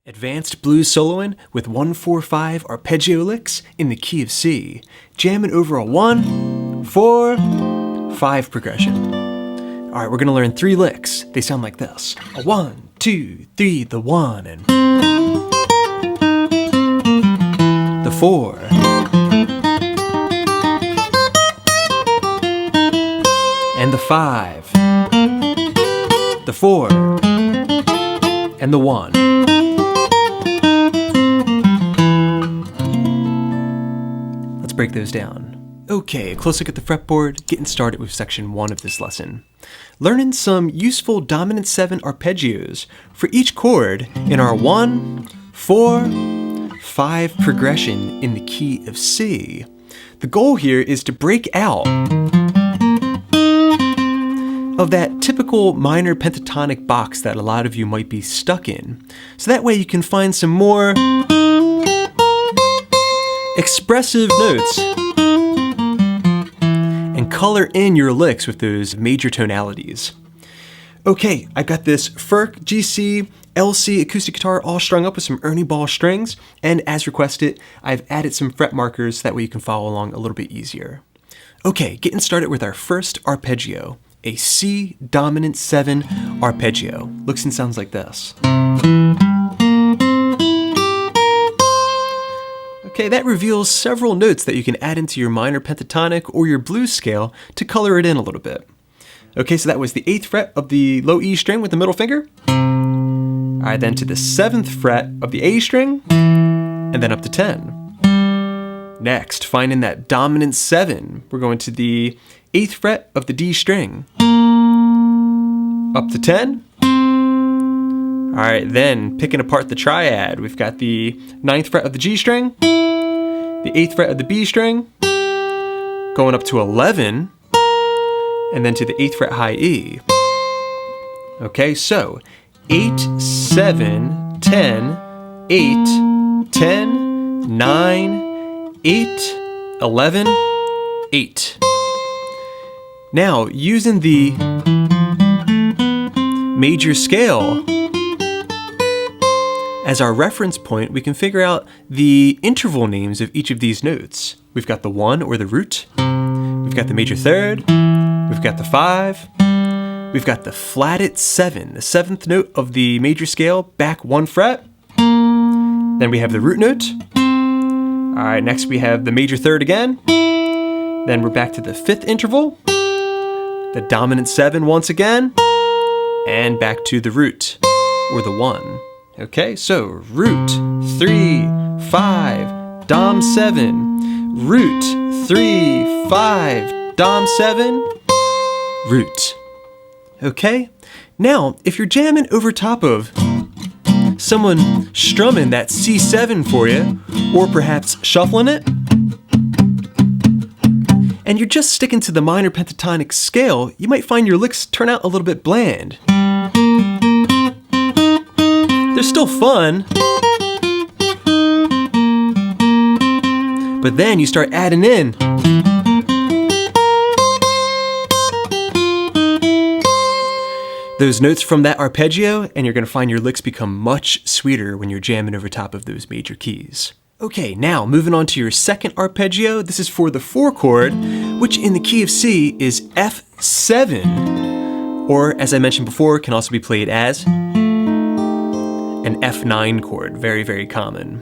Advanced blues soloing with 1-4-5 arpeggio licks in the key of C, jamming over a 1-4-5 progression. All right, we're gonna learn 3 licks. They sound like this: a 1, 2, 3, the 1, and the 4, and the 5, the 4, and the 1. Break those down. Okay, a close look at the fretboard, getting started with section 1 of this lesson. Learning some useful dominant 7 arpeggios for each chord in our 1-4-5 progression in the key of C. The goal here is to break out of that typical minor pentatonic box that a lot of you might be stuck in. So that way you can find some more expressive notes and color in your licks with those major tonalities. Okay, I got this Ferk GC LC acoustic guitar all strung up with some Ernie Ball strings, and as requested, I've added some fret markers so that way you can follow along a little bit easier. Okay, getting started with our first arpeggio, a C dominant 7 arpeggio. Looks and sounds like this. Okay, that reveals several notes that you can add into your minor pentatonic or your blues scale to color it in a little bit. Okay, so that was the 8th fret of the low E string with the middle finger. All right, then to the 7th fret of the A string, and then up to 10. Next, finding that dominant 7, we're going to the 8th fret of the D string, up to 10. All right, then picking apart the triad, we've got the 9th fret of the G string, the 8th fret of the B string, going up to 11, and then to the 8th fret high E. Okay, so 8, 7, 10, 8, 10, 9, 8, 11, 8. Now, using the major scale as our reference point, we can figure out the interval names of each of these notes. We've got the 1 or the root, we've got the major third, we've got the 5, we've got the flatted 7, the 7th note of the major scale, back 1 fret. Then we have the root note. All right, next we have the major third again. Then we're back to the 5th interval, the dominant 7 once again, and back to the root or the 1. Okay, so root 3, 5, Dom 7, root 3, 5, Dom 7, root. Okay, now if you're jamming over top of someone strumming that C7 for you, or perhaps shuffling it, and you're just sticking to the minor pentatonic scale, you might find your licks turn out a little bit bland. They're still fun, but then you start adding in those notes from that arpeggio, and you're gonna find your licks become much sweeter when you're jamming over top of those major keys. Okay, now moving on to your second arpeggio. This is for the 4 chord, which in the key of C is F7, or as I mentioned before, can also be played as an F9 chord, very, very common.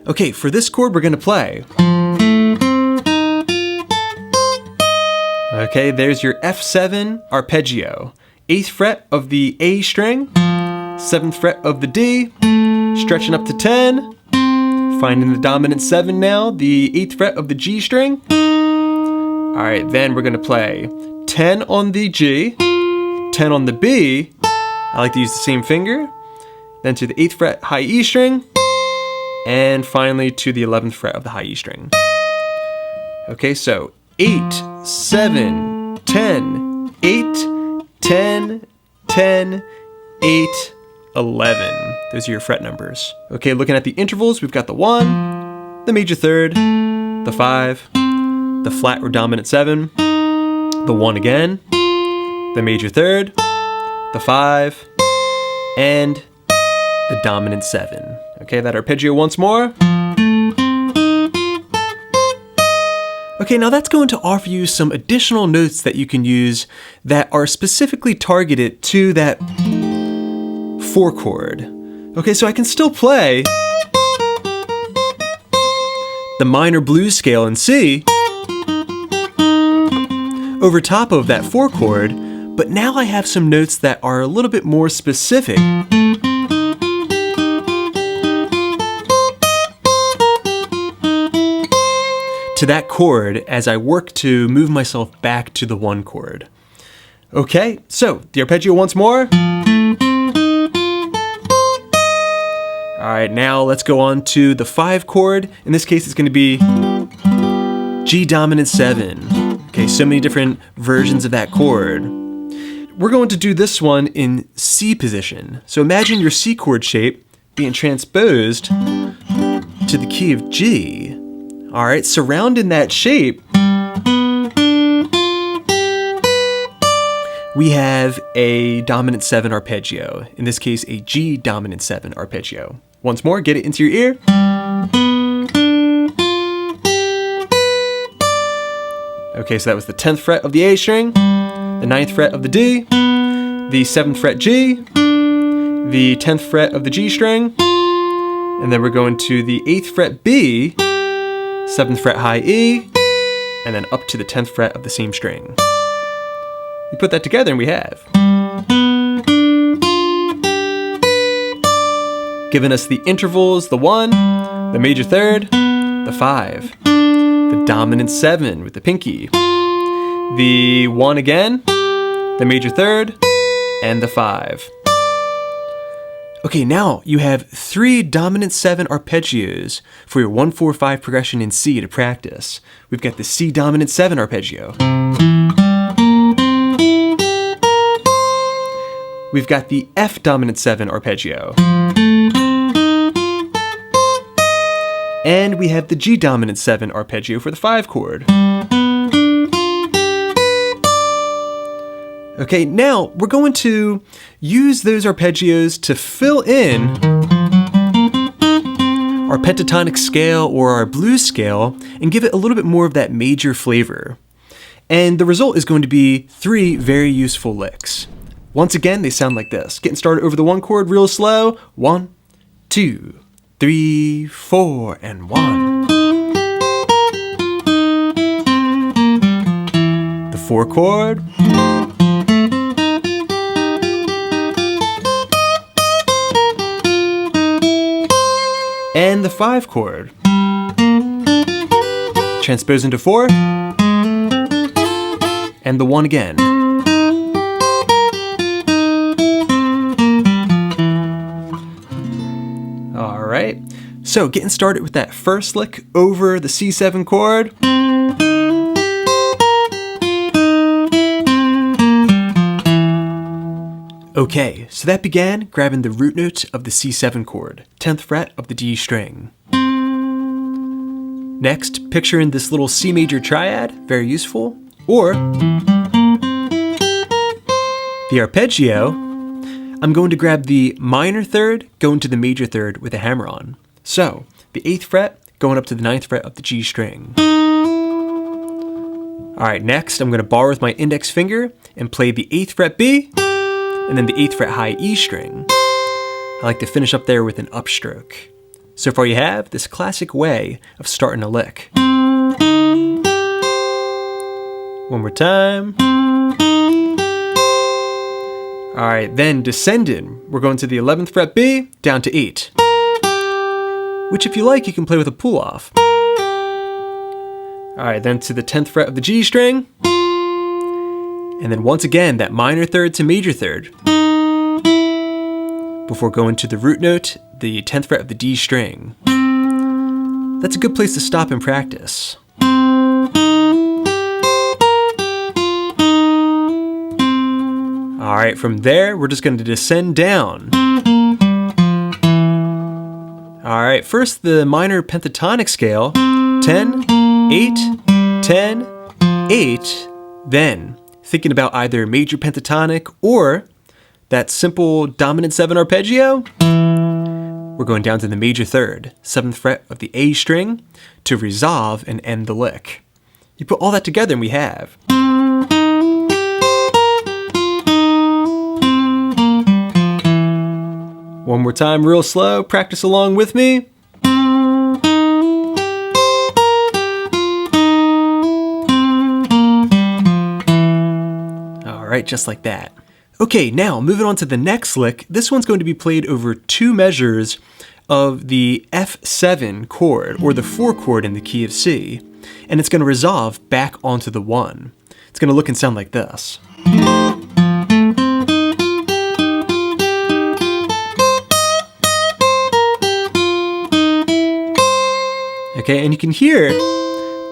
Okay, for this chord we're gonna play. Okay, there's your F7 arpeggio. 8th fret of the A string, 7th fret of the D, stretching up to 10, finding the dominant 7 now, the 8th fret of the G string. All right, then we're gonna play 10 on the G, 10 on the B, I like to use the same finger, then to the 8th fret high E string, and finally to the 11th fret of the high E string. Okay, so 8, 7, 10, 8, 10, 10, 8, 11. Those are your fret numbers. Okay, looking at the intervals, we've got the 1, the major third, the 5, the flat or dominant 7, the 1 again, the major third, the 5, and the dominant 7. Okay, that arpeggio once more. Okay, now that's going to offer you some additional notes that you can use that are specifically targeted to that 4 chord. Okay, so I can still play the minor blues scale in C over top of that 4 chord, but now I have some notes that are a little bit more specific to that chord as I work to move myself back to the 1 chord. Okay, so the arpeggio once more. All right, now let's go on to the 5 chord. In this case, it's going to be G dominant 7. Okay, so many different versions of that chord. We're going to do this one in C position. So imagine your C chord shape being transposed to the key of G. All right, surrounding that shape, we have a dominant 7 arpeggio. In this case, a G dominant 7 arpeggio. Once more, get it into your ear. Okay, so that was the 10th fret of the A string, the 9th fret of the D, the 7th fret G, the 10th fret of the G string, and then we're going to the 8th fret B, 7th fret high E, and then up to the 10th fret of the same string. You put that together and we have given us the intervals, the 1, the major third, the 5, the dominant 7 with the pinky, the 1 again, the major third, and the 5. Okay, now you have 3 dominant 7 arpeggios for your 1-4-5 progression in C to practice. We've got the C dominant 7 arpeggio. We've got the F dominant 7 arpeggio. And we have the G dominant 7 arpeggio for the 5 chord. Okay, now we're going to use those arpeggios to fill in our pentatonic scale or our blues scale and give it a little bit more of that major flavor. And the result is going to be 3 very useful licks. Once again, they sound like this. Getting started over the 1 chord real slow. 1, 2, 3, 4, and 1. The 4 chord. And the 5 chord. Transpose into 4. And the 1 again. All right. So getting started with that first lick over the C7 chord. Okay, so that began grabbing the root note of the C7 chord, 10th fret of the D string. Next, picturing this little C major triad, very useful, or the arpeggio, I'm going to grab the minor third, go into the major third with a hammer on. So, the 8th fret going up to the 9th fret of the G string. Alright, next I'm going to bar with my index finger and play the 8th fret B, and then the 8th fret high E string. I like to finish up there with an upstroke. So far you have this classic way of starting a lick. One more time. Alright, then descending, we're going to the 11th fret B, down to 8. Which if you like, you can play with a pull-off. Alright, then to the 10th fret of the G string. And then once again, that minor third to major third. Before going to the root note, the 10th fret of the D string. That's a good place to stop and practice. Alright, from there, we're just going to descend down. Alright, first the minor pentatonic scale, 10, 8, 10, 8, then thinking about either major pentatonic or that simple dominant 7 arpeggio, we're going down to the major third, 7th fret of the A string, to resolve and end the lick. You put all that together and we have. One more time, real slow, practice along with me. All right, just like that. Okay, now moving on to the next lick. This one's going to be played over 2 measures of the F7 chord, or the 4 chord in the key of C, and it's going to resolve back onto the 1. It's going to look and sound like this. Okay, and you can hear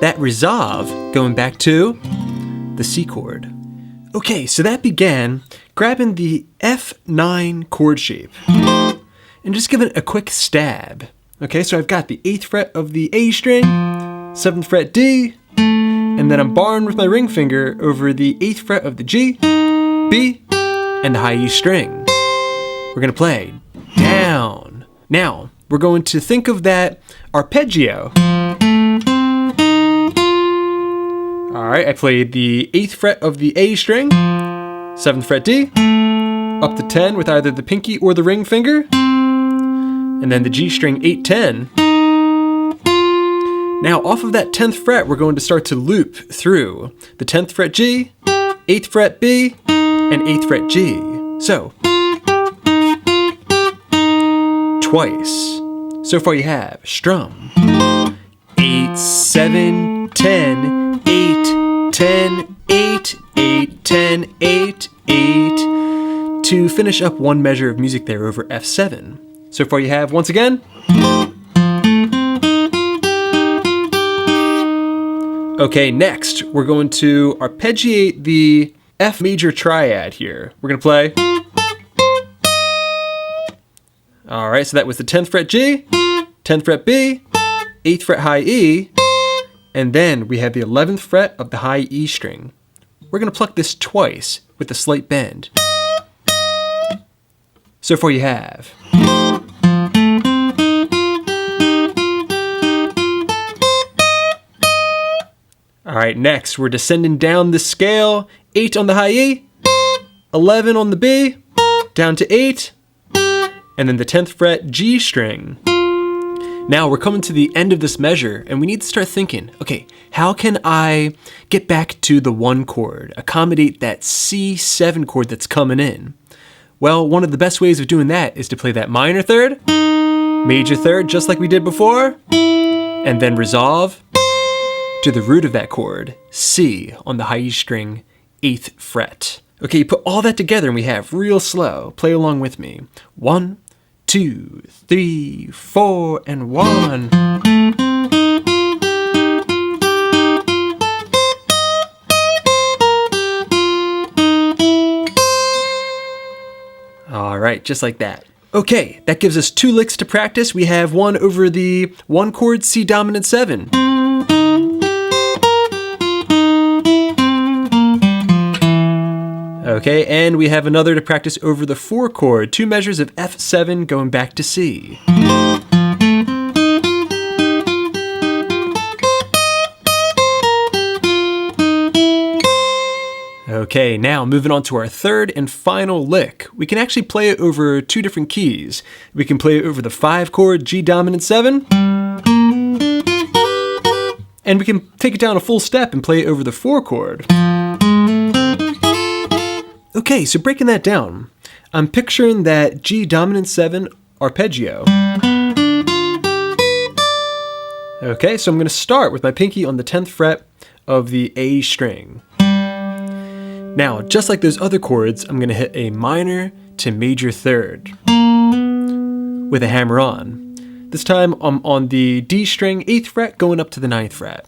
that resolve going back to the C chord. Okay, so that began grabbing the F9 chord shape and just giving it a quick stab. Okay, so I've got the 8th fret of the A string, 7th fret D, and then I'm barring with my ring finger over the 8th fret of the G, B, and the high E string. We're gonna play down. Now, we're going to think of that arpeggio. All right, I played the 8th fret of the A string, 7th fret D, up to 10 with either the pinky or the ring finger, and then the G string 8, 10. Now off of that 10th fret, we're going to start to loop through the 10th fret G, 8th fret B, and 8th fret G. So, twice. So far you have strum 8, 7, 10, 8, 10, 8, 8, 10, 8, 8, to finish up one measure of music there over F7. So far you have, once again, okay, next we're going to arpeggiate the F major triad here. We're gonna play. All right, so that was the 10th fret G, 10th fret B, 8th fret high E, and then we have the 11th fret of the high E string. We're gonna pluck this twice with a slight bend. So far you have. All right, next we're descending down the scale, 8 on the high E, 11 on the B, down to 8, and then the 10th fret G string. Now we're coming to the end of this measure and we need to start thinking, okay, how can I get back to the 1 chord, accommodate that C7 chord that's coming in? Well, one of the best ways of doing that is to play that minor third, major third, just like we did before, and then resolve to the root of that chord, C, on the high E string, 8th fret. Okay, you put all that together and we have real slow. Play along with me. 1, 2, 3, 4, and 1. All right, just like that. Okay, that gives us 2 licks to practice. We have one over the 1 chord C dominant 7. Okay, and we have another to practice over the 4 chord, 2 measures of F7 going back to C. Okay, now moving on to our third and final lick. We can actually play it over 2 different keys. We can play it over the 5 chord G dominant 7, and we can take it down a full step and play it over the 4 chord. Okay, so breaking that down, I'm picturing that G dominant 7 arpeggio. Okay, so I'm going to start with my pinky on the 10th fret of the A string. Now, just like those other chords, I'm going to hit a minor to major third with a hammer on. This time I'm on the D string, 8th fret, going up to the 9th fret.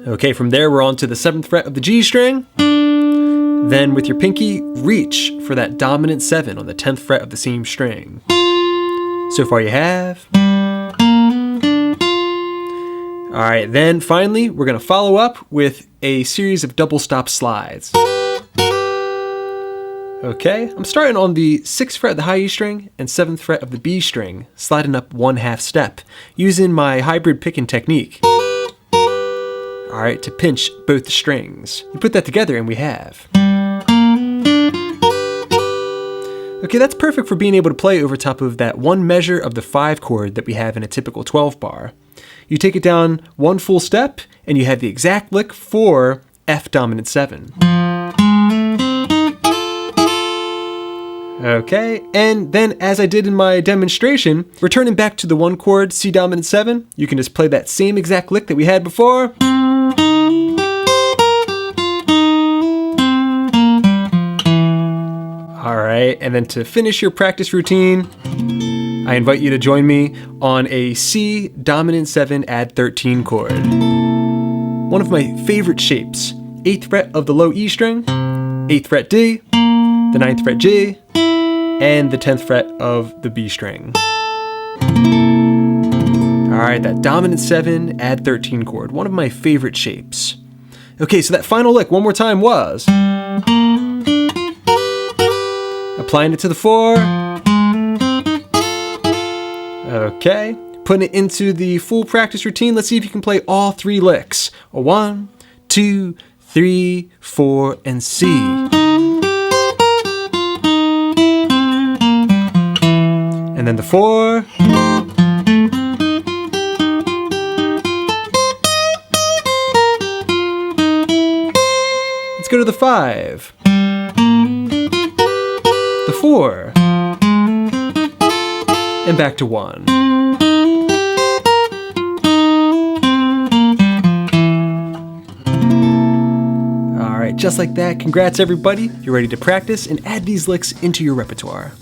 Okay, from there we're on to the 7th fret of the G string. Then with your pinky, reach for that dominant 7 on the 10th fret of the same string. So far you have. All right, then finally, we're gonna follow up with a series of double stop slides. Okay, I'm starting on the 6th fret of the high E string and 7th fret of the B string, sliding up 1/2 step, using my hybrid picking technique. Alright, to pinch both the strings. You put that together and we have. Okay, that's perfect for being able to play over top of that one measure of the 5 chord that we have in a typical 12 bar. You take it down one full step and you have the exact lick for F dominant 7. Okay, and then as I did in my demonstration, returning back to the 1 chord C dominant 7, you can just play that same exact lick that we had before. Alright, and then to finish your practice routine, I invite you to join me on a C dominant 7 add 13 chord. One of my favorite shapes. 8th fret of the low E string, 8th fret D, the 9th fret G, and the 10th fret of the B string. Alright, that dominant 7 add 13 chord. One of my favorite shapes. Okay, so that final lick one more time was applying it to the 4. Okay, putting it into the full practice routine. Let's see if you can play all 3 licks. 1, 2, 3, 4, and C. And then the 4. Let's go to the 5. The 4. And back to 1. Alright, just like that. Congrats everybody. You're ready to practice and add these licks into your repertoire.